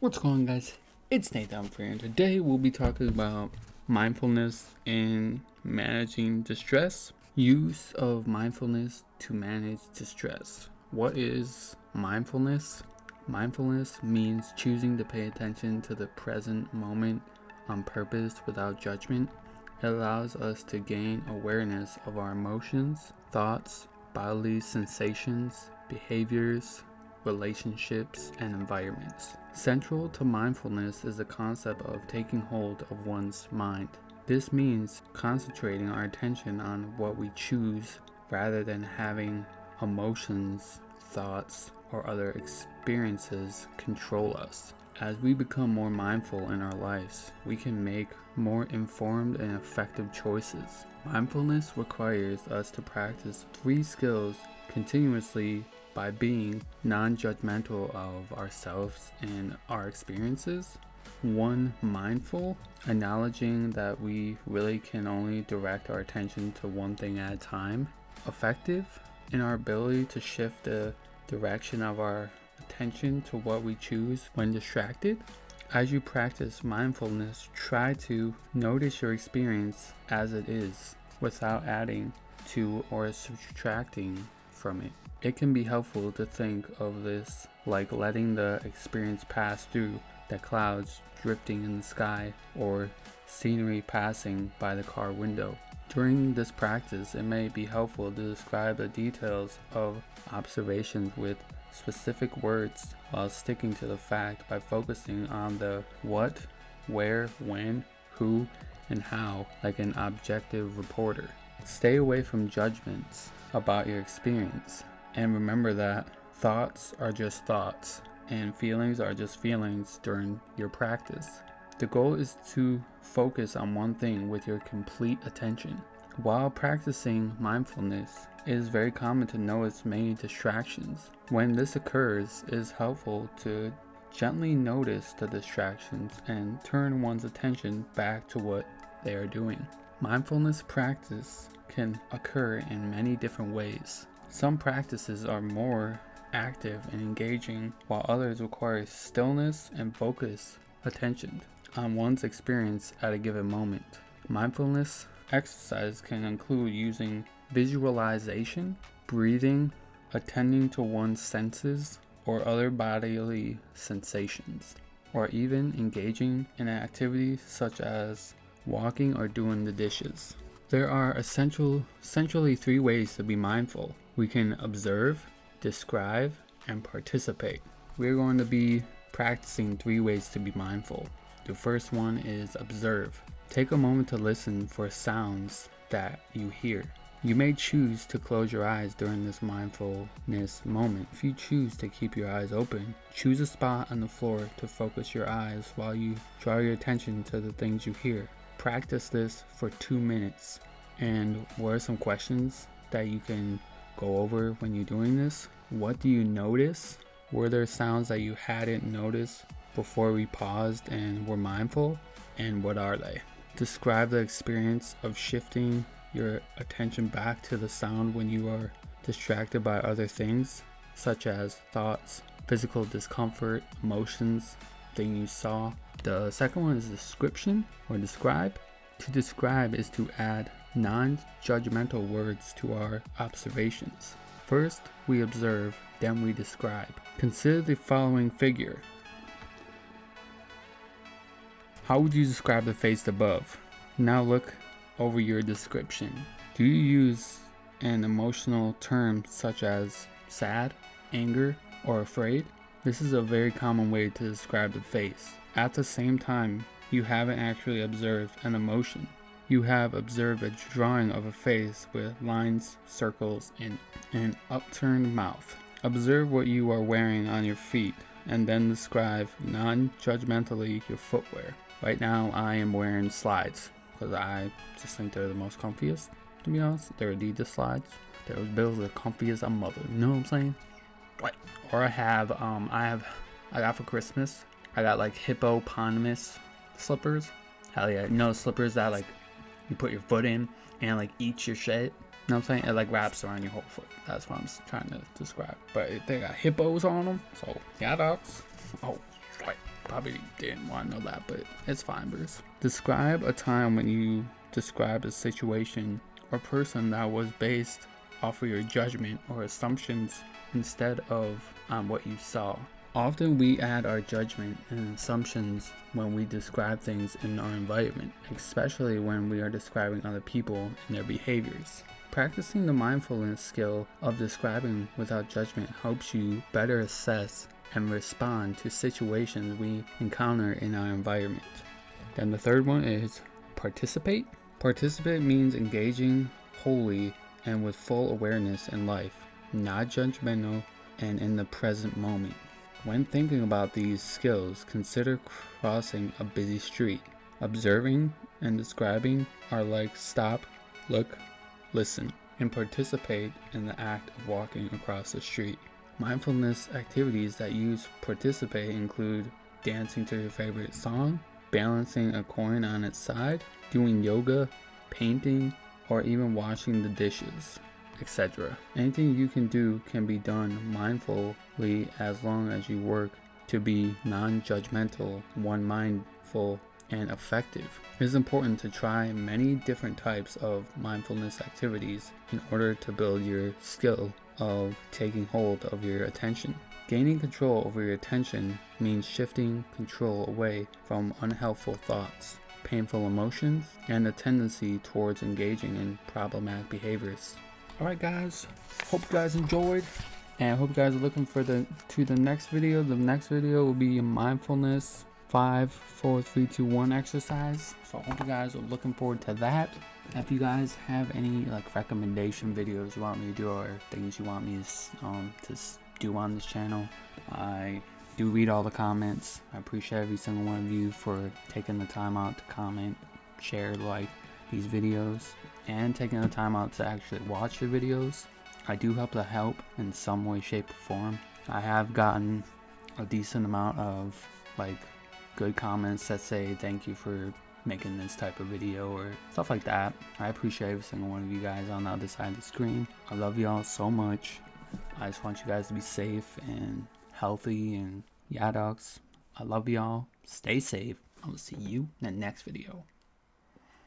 What's going on, guys? It's Nathan for you, and today we'll be talking about mindfulness in managing distress. Use of mindfulness to manage distress. What is mindfulness? Mindfulness means choosing to pay attention to the present moment on purpose without judgment. It allows us to gain awareness of our emotions, thoughts, bodily sensations, behaviors, relationships, and environments. Central to mindfulness is the concept of taking hold of one's mind. This means concentrating our attention on what we choose rather than having emotions, thoughts, or other experiences control us. As we become more mindful in our lives, we can make more informed and effective choices. Mindfulness requires us to practice 3 skills continuously by being non-judgmental of ourselves and our experiences. 1. Mindful, acknowledging that we really can only direct our attention to one thing at a time. Effective in our ability to shift the direction of our attention to what we choose when distracted. As you practice mindfulness, try to notice your experience as it is without adding to or subtracting from it. It can be helpful to think of this like letting the experience pass through the clouds drifting in the sky or scenery passing by the car window. During this practice, it may be helpful to describe the details of observations with specific words while sticking to the fact by focusing on the what, where, when, who, and how like an objective reporter. Stay away from judgments about your experience. And remember that thoughts are just thoughts and feelings are just feelings during your practice. The goal is to focus on one thing with your complete attention. While practicing mindfulness, it is very common to notice many distractions. When this occurs, it is helpful to gently notice the distractions and turn one's attention back to what they are doing. Mindfulness practice can occur in many different ways. Some practices are more active and engaging, while others require stillness and focused attention on one's experience at a given moment. Mindfulness exercise can include using visualization, breathing, attending to one's senses or other bodily sensations, or even engaging in an activity such as walking or doing the dishes. There are essentially 3 ways to be mindful. We can observe, describe, and participate. We're going to be practicing 3 ways to be mindful. The first one is observe. Take a moment to listen for sounds that you hear. You may choose to close your eyes during this mindfulness moment. If you choose to keep your eyes open, choose a spot on the floor to focus your eyes while you draw your attention to the things you hear. Practice this for 2 minutes. And what are some questions that you can go over when you're doing this? What do you notice? Were there sounds that you hadn't noticed before we paused and were mindful? And what are they? Describe the experience of shifting your attention back to the sound when you are distracted by other things, such as thoughts, physical discomfort, emotions, thing you saw. The second one is description or describe. To describe is to add non-judgmental words to our observations. First, we observe, then we describe. Consider the following figure. How would you describe the face above? Now look over your description. Do you use an emotional term such as sad, anger, or afraid? This is a very common way to describe the face. At the same time, you haven't actually observed an emotion. You have observed a drawing of a face with lines, circles, and an upturned mouth. Observe what you are wearing on your feet and then describe non-judgmentally your footwear. Right now I am wearing slides because I just think they're the most comfiest, to be honest. They're Adidas slides. Those bills are comfy as a mother, you know what I'm saying? Right. Or I got for Christmas, I got like hippopotamus slippers. Hell yeah, you know slippers that like you put your foot in and like eats your shit. You know what I'm saying? It like wraps around your whole foot. That's what I'm trying to describe. But they got hippos on them. So yeah, dogs. Oh, right. probably didn't want to know that, but it's fine, Bruce. Describe a time when you described a situation or person that was based off of your judgment or assumptions instead of on what you saw. Often we add our judgment and assumptions when we describe things in our environment, especially when we are describing other people and their behaviors. Practicing the mindfulness skill of describing without judgment helps you better assess and respond to situations we encounter in our environment. Then the third one is participate. Participate means engaging wholly and with full awareness in life, not judgmental and in the present moment. When thinking about these skills, consider crossing a busy street. Observing and describing are like stop, look, listen, and participate in the act of walking across the street. Mindfulness activities that use participate include dancing to your favorite song, balancing a coin on its side, doing yoga, painting, or even washing the dishes, etc. Anything you can do can be done mindfully as long as you work to be non-judgmental, one-mindful, and effective. It is important to try many different types of mindfulness activities in order to build your skill of taking hold of your attention. Gaining control over your attention means shifting control away from unhelpful thoughts, painful emotions, and a tendency towards engaging in problematic behaviors. Alright guys, hope you guys enjoyed, and I hope you guys are looking for the next video. The next video will be a mindfulness 5, 4, 3, 2, 1 exercise. So I hope you guys are looking forward to that. If you guys have any recommendation videos you want me to do or things you want me to do on this channel, I do read all the comments. I appreciate every single one of you for taking the time out to comment, share, like these videos, and taking the time out to actually watch the videos. I do hope to help in some way, shape, or form. I have gotten a decent amount of good comments that say thank you for making this type of video or stuff like that. I appreciate every single one of you guys on the other side of the screen. I love y'all so much. I just want you guys to be safe and healthy, and yeah, dogs, I love y'all. Stay safe. I will see you in the next video.